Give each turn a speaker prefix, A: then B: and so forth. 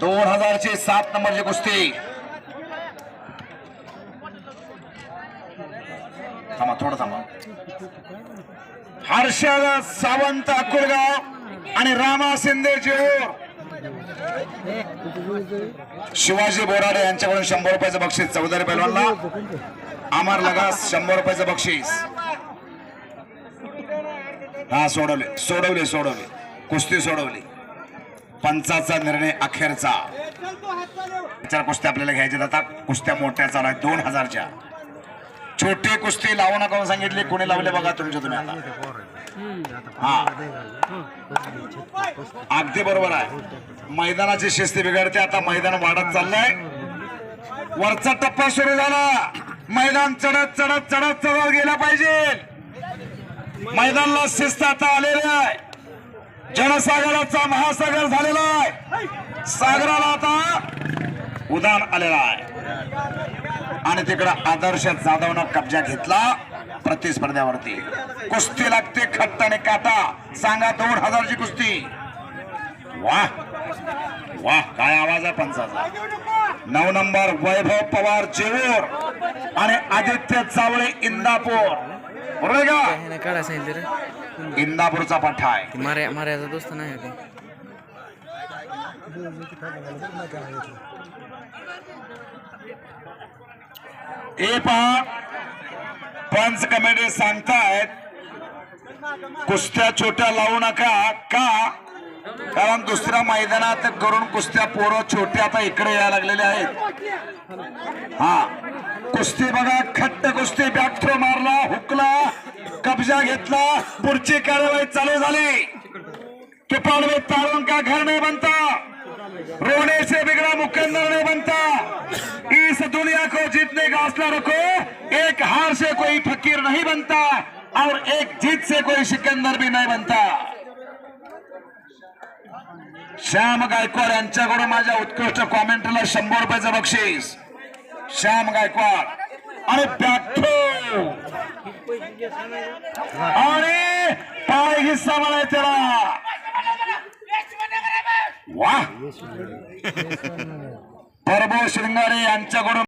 A: 2000ची 7 नंबरची कुस्ती. थांबा थोडं थांबा. हर्षद सावंत अकुलगाव आणि रामा शिंदे जेऊर. शिवाजी बोराडे यांच्याकडून 100 रुपयाचं बक्षीस. चौधरी पैलवानला अमर लगास 100 रुपयाचं बक्षीस. हा सोडवले कुस्ती सोडवली. पंचाचा निर्णय अखेरचा. 4 कुस्त्या आपल्याला घ्यायच्या जातात. कुस्त्या मोठ्या चालू आहेत 2000च्या. छोटी कुस्ती लावू नका म्हणून सांगितली. कोणी लावले बघा तुमच्या तुम्ही आता. हा अगदी बरोबर आहे. मैदानाची शिस्त बिघडते. आता मैदान वाढत चाललंय. वरचा टप्पा सुरू झाला. मैदान चढत चढत चढत चढत गेला पाहिजे. मैदानाला शिस्त आता आलेली आहे. जनसागराचा महासागर झालेला आहे. सागराला आता उधाण आलेला आहे. आणि तिकडं आदर्श जाधवनं कब्जा घेतला प्रतिस्पर्ध्यावरती. कुस्ती लागते खट्ट आणि काटा. सांगा 2000ची कुस्ती. वाह वाह काय आवाज आहे पंचाचा. 9 नंबर वैभव पवार जेऊर आणि आदित्य चावळे इंदापूर. बरोबर का? इंदापूरचा पठ्ठा आहे.
B: मार्याचा दोस्त नाही होते.
A: हे पहा पंच कमिटी सांगतायत कुस्त्या छोट्या लावू नका. का? कारण दुसऱ्या मैदानात करून कुस्त्या पोरं छोट्या आता इकडे यायला लागलेल्या आहेत. हा कुस्ती बघा खट्ट कुस्ती. बॅक थ्रो मारला, हुकला, कब्जा घेतला. पुढची कार्यवाही चालू झाली. किपाड़ में तारों का घर नहीं बनता, रोने से बिगड़ा मुकद्दर नहीं बनता. इस दुनिया को जीतने का हौसला रखो. एक हार से कोई फकीर नहीं बनता और एक जीत से कोई सिकंदर भी नहीं बनता. श्याम गायकवाड यांच्याकडून माझ्या उत्कृष्ट कॉमेंटला 100 रुपयाचं बक्षीस. श्याम गायकवाड आणि बॅठो आणि पाय हिस्सा मला त्याला. वाह प्रभू श्रृंगारे यांच्याकडून